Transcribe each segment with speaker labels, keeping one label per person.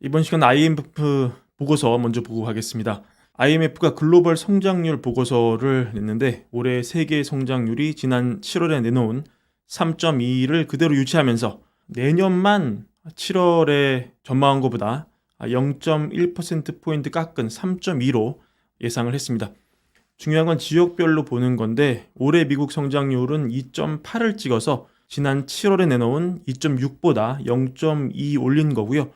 Speaker 1: 이번 시간 IMF 보고서 먼저 보고 가겠습니다. IMF가 글로벌 성장률 보고서를 냈는데 올해 세계 성장률이 지난 7월에 내놓은 3.2를 그대로 유지하면서 내년만 7월에 전망한 것보다 0.1%포인트 깎은 3.2로 예상을 했습니다. 중요한 건 지역별로 보는 건데 올해 미국 성장률은 2.8을 찍어서 지난 7월에 내놓은 2.6보다 0.2 올린 거고요.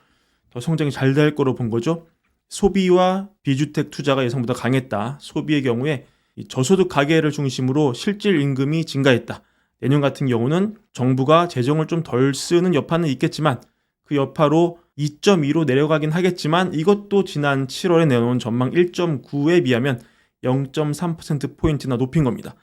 Speaker 1: 더 성장이 잘 될 거로 본 거죠. 소비와 비주택 투자가 예상보다 강했다. 소비의 경우에 저소득 가계를 중심으로 실질 임금이 증가했다. 내년 같은 경우는 정부가 재정을 좀 덜 쓰는 여파는 있겠지만 그 여파로 2.2로 내려가긴 하겠지만 이것도 지난 7월에 내놓은 전망 1.9에 비하면 0.3%포인트나 높인 겁니다.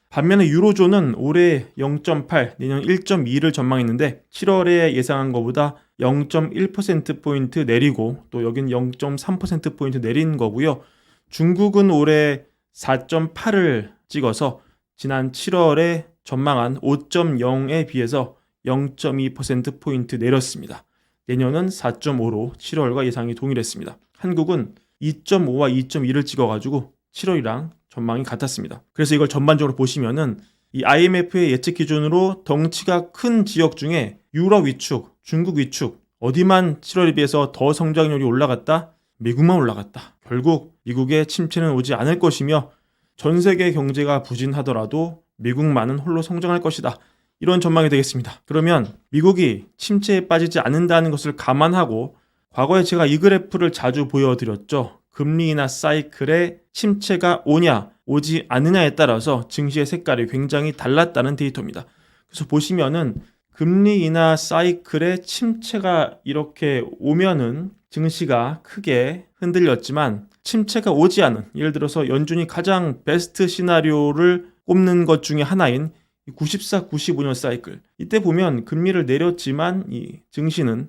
Speaker 1: 반면에 유로존은 올해 0.8, 내년 1.2를 전망했는데 7월에 예상한 것보다 0.1%포인트 내리고 또 여긴 0.3%포인트 내린 거고요. 중국은 올해 4.8을 찍어서 지난 7월에 전망한 5.0에 비해서 0.2%포인트 내렸습니다. 내년은 4.5로 7월과 예상이 동일했습니다. 한국은 2.5와 2.2를 찍어가지고 7월이랑 전망이 같았습니다. 그래서 이걸 전반적으로 보시면은 이 IMF의 예측 기준으로 덩치가 큰 지역 중에 유럽 위축, 중국 위축 어디만 7월에 비해서 더 성장률이 올라갔다? 미국만 올라갔다. 결국 미국의 침체는 오지 않을 것이며 전 세계 경제가 부진하더라도 미국만은 홀로 성장할 것이다. 이런 전망이 되겠습니다. 그러면 미국이 침체에 빠지지 않는다는 것을 감안하고 과거에 제가 이 그래프를 자주 보여드렸죠. 금리 인하 사이클에 침체가 오냐 오지 않느냐에 따라서 증시의 색깔이 굉장히 달랐다는 데이터입니다. 그래서 보시면은 금리 인하 사이클에 침체가 이렇게 오면은 증시가 크게 흔들렸지만 침체가 오지 않은, 예를 들어서 연준이 가장 베스트 시나리오를 꼽는 것 중에 하나인 94, 95년 사이클, 이때 보면 금리를 내렸지만 이 증시는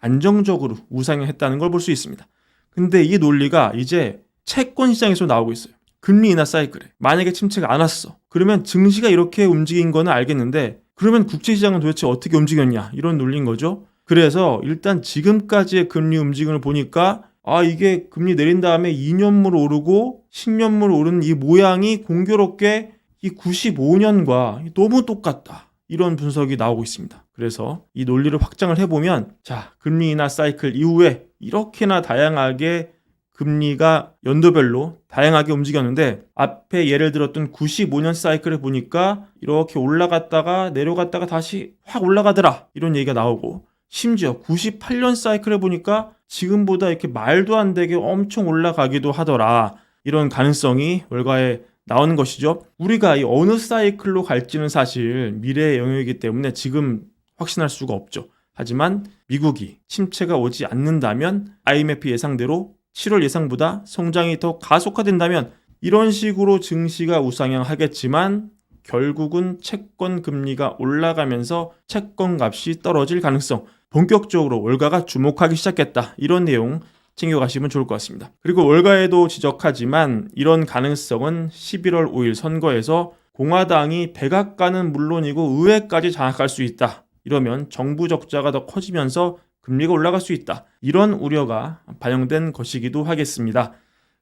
Speaker 1: 안정적으로 우상향했다는 걸 볼 수 있습니다. 근데 이 논리가 이제 채권 시장에서 나오고 있어요. 금리 인하 사이클에 만약에 침체가 안 왔어, 그러면 증시가 이렇게 움직인 거는 알겠는데 그러면 국제시장은 도대체 어떻게 움직였냐, 이런 논리인 거죠. 그래서 일단 지금까지의 금리 움직임을 보니까 이게 금리 내린 다음에 2년물 오르고 10년물 오르는 이 모양이 공교롭게 이 95년과 너무 똑같다, 이런 분석이 나오고 있습니다. 그래서 이 논리를 확장을 해보면, 자, 금리 인하 사이클 이후에 이렇게나 다양하게 금리가 연도별로 다양하게 움직였는데 앞에 예를 들었던 95년 사이클을 보니까 이렇게 올라갔다가 내려갔다가 다시 확 올라가더라, 이런 얘기가 나오고, 심지어 98년 사이클을 보니까 지금보다 이렇게 말도 안 되게 엄청 올라가기도 하더라, 이런 가능성이 월가에 나오는 것이죠. 우리가 이 어느 사이클로 갈지는 사실 미래의 영역이기 때문에 지금 확신할 수가 없죠. 하지만 미국이 침체가 오지 않는다면 IMF 예상대로 7월 예상보다 성장이 더 가속화된다면 이런 식으로 증시가 우상향하겠지만 결국은 채권 금리가 올라가면서 채권 값이 떨어질 가능성, 본격적으로 월가가 주목하기 시작했다, 이런 내용 챙겨가시면 좋을 것 같습니다. 그리고 월가에도 지적하지만 이런 가능성은 11월 5일 선거에서 공화당이 백악관은 물론이고 의회까지 장악할 수 있다, 이러면 정부 적자가 더 커지면서 금리가 올라갈 수 있다, 이런 우려가 반영된 것이기도 하겠습니다.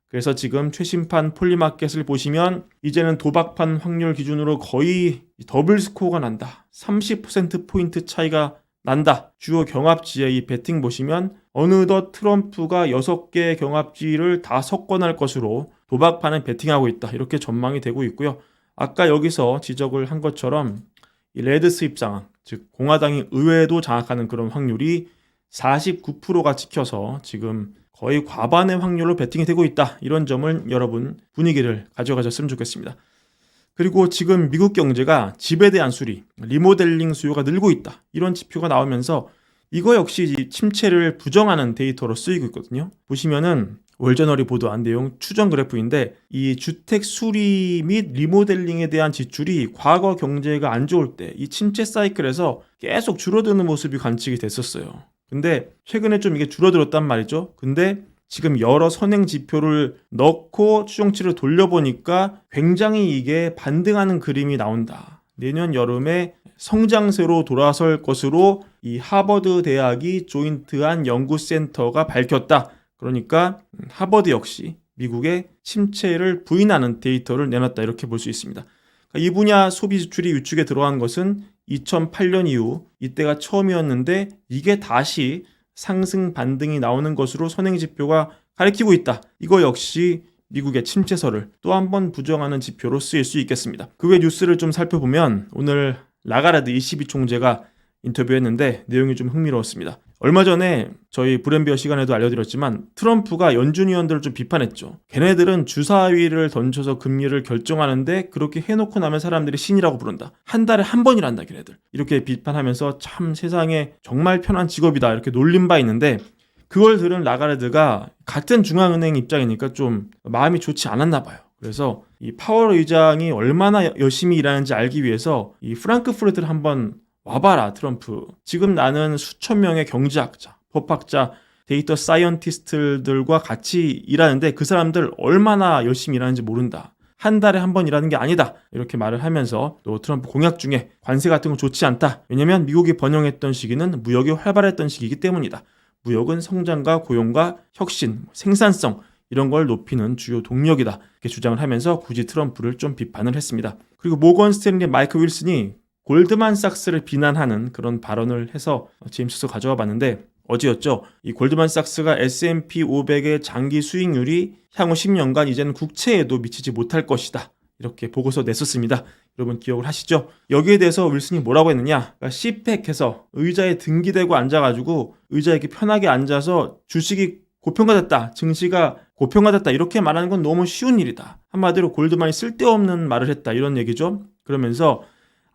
Speaker 1: 그래서 지금 최신판 폴리마켓을 보시면 이제는 도박판 확률 기준으로 거의 더블 스코어가 난다, 30%포인트 차이가 난다. 주요 경합지의 이 배팅 보시면 어느덧 트럼프가 6개의 경합지를 다 석권할 것으로 도박판을 배팅하고 있다, 이렇게 전망이 되고 있고요. 아까 여기서 지적을 한 것처럼 이 레드 스윕 상황, 즉 공화당이 의회도 장악하는 그런 확률이 49%가 찍혀서 지금 거의 과반의 확률로 배팅이 되고 있다, 이런 점을 여러분 분위기를 가져가셨으면 좋겠습니다. 그리고 지금 미국 경제가 집에 대한 수리, 리모델링 수요가 늘고 있다, 이런 지표가 나오면서 이거 역시 침체를 부정하는 데이터로 쓰이고 있거든요. 보시면은 월저널이 보도한 내용 추정 그래프인데 이 주택 수리 및 리모델링에 대한 지출이 과거 경제가 안 좋을 때 이 침체 사이클에서 계속 줄어드는 모습이 관측이 됐었어요. 근데 최근에 좀 이게 줄어들었단 말이죠. 근데 지금 여러 선행 지표를 넣고 추정치를 돌려보니까 굉장히 이게 반등하는 그림이 나온다. 내년 여름에 성장세로 돌아설 것으로 이 하버드 대학이 조인트한 연구센터가 밝혔다. 그러니까 하버드 역시 미국의 침체를 부인하는 데이터를 내놨다. 이렇게 볼 수 있습니다. 이 분야 소비 지출이 위축에 들어간 것은 2008년 이후 이때가 처음이었는데 이게 다시 상승 반등이 나오는 것으로 선행지표가 가리키고 있다. 이거 역시 미국의 침체설을 또 한 번 부정하는 지표로 쓰일 수 있겠습니다. 그 외 뉴스를 좀 살펴보면 오늘 라가르드 ECB 총재가 인터뷰했는데 내용이 좀 흥미로웠습니다. 얼마 전에 저희 브랜비어 시간에도 알려드렸지만 트럼프가 연준 위원들을 좀 비판했죠. 걔네들은 주사위를 던져서 금리를 결정하는데 그렇게 해놓고 나면 사람들이 신이라고 부른다. 한 달에 한 번이란다 걔네들. 이렇게 비판하면서 참 세상에 정말 편한 직업이다 이렇게 놀린 바 있는데 그걸 들은 라가르드가 같은 중앙은행 입장이니까 좀 마음이 좋지 않았나 봐요. 그래서 이 파월 의장이 얼마나 열심히 일하는지 알기 위해서 이 프랑크푸르트를 한번 와봐라 트럼프. 지금 나는 수천 명의 경제학자, 법학자, 데이터 사이언티스트들과 같이 일하는데 그 사람들 얼마나 열심히 일하는지 모른다. 한 달에 한 번 일하는 게 아니다. 이렇게 말을 하면서 또 트럼프 공약 중에 관세 같은 거 좋지 않다. 왜냐면 미국이 번영했던 시기는 무역이 활발했던 시기이기 때문이다. 무역은 성장과 고용과 혁신, 생산성 이런 걸 높이는 주요 동력이다. 이렇게 주장을 하면서 굳이 트럼프를 좀 비판을 했습니다. 그리고 모건 스탠리 마이크 윌슨이 골드만삭스를 비난하는 그런 발언을 해서 제임스에서 가져와 봤는데 어제였죠. 이 골드만삭스가 S&P 500의 장기 수익률이 향후 10년간 이제는 국채에도 미치지 못할 것이다. 이렇게 보고서 냈었습니다. 여러분 기억을 하시죠? 여기에 대해서 윌슨이 뭐라고 했느냐? 그러니까 C팩해서 의자에 등기대고 앉아가지고 의자에 이렇게 편하게 앉아서 주식이 고평가됐다, 증시가 고평가됐다 이렇게 말하는 건 너무 쉬운 일이다. 한마디로 골드만이 쓸데없는 말을 했다 이런 얘기죠. 그러면서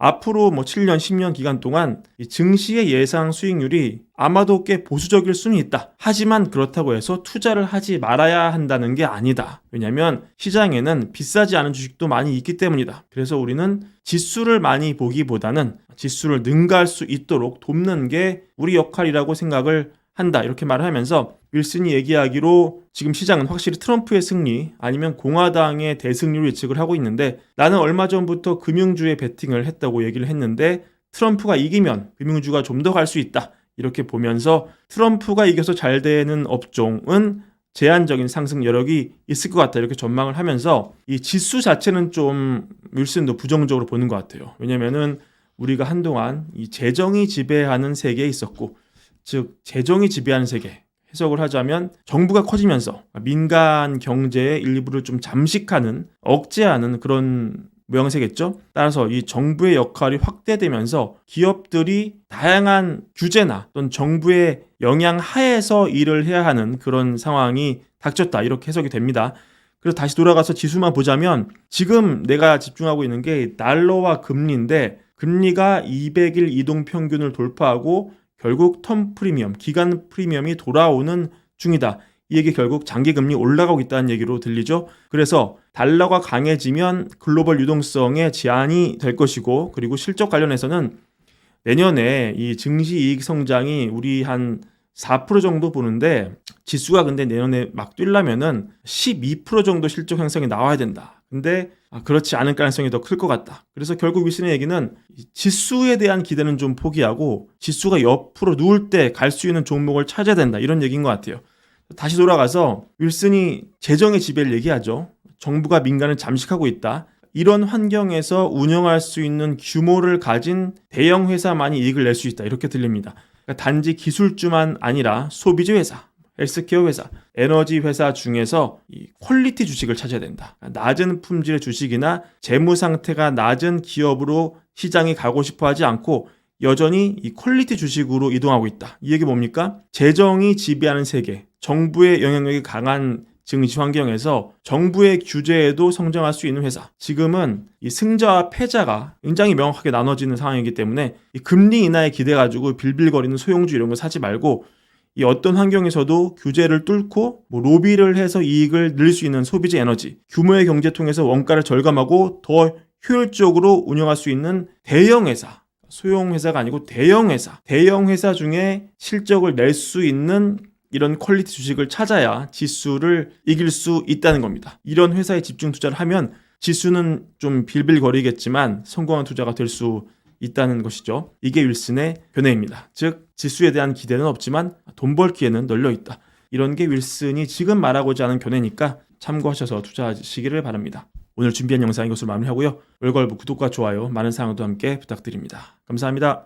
Speaker 1: 앞으로 7년, 10년 기간 동안 이 증시의 예상 수익률이 아마도 꽤 보수적일 수는 있다. 하지만 그렇다고 해서 투자를 하지 말아야 한다는 게 아니다. 왜냐하면 시장에는 비싸지 않은 주식도 많이 있기 때문이다. 그래서 우리는 지수를 많이 보기보다는 지수를 능가할 수 있도록 돕는 게 우리 역할이라고 생각을 한다. 이렇게 말을 하면서 윌슨이 얘기하기로 지금 시장은 확실히 트럼프의 승리 아니면 공화당의 대승리로 예측을 하고 있는데 나는 얼마 전부터 금융주에 베팅을 했다고 얘기를 했는데 트럼프가 이기면 금융주가 좀 더 갈 수 있다. 이렇게 보면서 트럼프가 이겨서 잘 되는 업종은 제한적인 상승 여력이 있을 것 같다. 이렇게 전망을 하면서 이 지수 자체는 좀 윌슨도 부정적으로 보는 것 같아요. 왜냐면은 우리가 한동안 이 재정이 지배하는 세계에 있었고 즉 재정이 지배하는 세계 해석을 하자면 정부가 커지면서 민간 경제의 일부를 좀 잠식하는 억제하는 그런 모양새겠죠. 따라서 이 정부의 역할이 확대되면서 기업들이 다양한 규제나 또는 정부의 영향 하에서 일을 해야 하는 그런 상황이 닥쳤다 이렇게 해석이 됩니다. 그래서 다시 돌아가서 지수만 보자면 지금 내가 집중하고 있는 게 달러와 금리인데 금리가 200일 이동 평균을 돌파하고 결국 텀 프리미엄, 기간 프리미엄이 돌아오는 중이다. 이 얘기 결국 장기금리 올라가고 있다는 얘기로 들리죠. 그래서 달러가 강해지면 글로벌 유동성에 제한이 될 것이고 그리고 실적 관련해서는 내년에 이 증시 이익 성장이 우리 한 4% 정도 보는데 지수가 근데 내년에 막 뛰려면은 12% 정도 실적 향상이 나와야 된다. 근데 그렇지 않을 가능성이 더 클 것 같다. 그래서 결국 윌슨의 얘기는 지수에 대한 기대는 좀 포기하고 지수가 옆으로 누울 때 갈 수 있는 종목을 찾아야 된다. 이런 얘기인 것 같아요. 다시 돌아가서 윌슨이 재정의 지배를 얘기하죠. 정부가 민간을 잠식하고 있다. 이런 환경에서 운영할 수 있는 규모를 가진 대형 회사만이 이익을 낼 수 있다. 이렇게 들립니다. 그러니까 단지 기술주만 아니라 소비재 회사, 헬스케어 회사, 에너지 회사 중에서 이 퀄리티 주식을 찾아야 된다. 낮은 품질의 주식이나 재무 상태가 낮은 기업으로 시장이 가고 싶어 하지 않고 여전히 이 퀄리티 주식으로 이동하고 있다. 이 얘기 뭡니까? 재정이 지배하는 세계, 정부의 영향력이 강한 증시 환경에서 정부의 규제에도 성장할 수 있는 회사. 지금은 이 승자와 패자가 굉장히 명확하게 나눠지는 상황이기 때문에 이 금리 인하에 기대 가지고 빌빌거리는 소형주 이런 거 사지 말고 이 어떤 환경에서도 규제를 뚫고 로비를 해서 이익을 늘릴 수 있는 소비재 에너지, 규모의 경제 통해서 원가를 절감하고 더 효율적으로 운영할 수 있는 대형 회사, 소형 회사가 아니고 대형 회사 중에 실적을 낼 수 있는 이런 퀄리티 주식을 찾아야 지수를 이길 수 있다는 겁니다. 이런 회사에 집중 투자를 하면 지수는 좀 빌빌거리겠지만 성공한 투자가 될 수 있다는 것이죠. 이게 윌슨의 견해입니다. 즉 지수에 대한 기대는 없지만 돈 벌 기회는 널려 있다. 이런 게 윌슨이 지금 말하고자 하는 견해니까 참고하셔서 투자하시기를 바랍니다. 오늘 준비한 영상 이것으로 마무리하고요. 월걸부 구독과 좋아요, 많은 사랑도 함께 부탁드립니다. 감사합니다.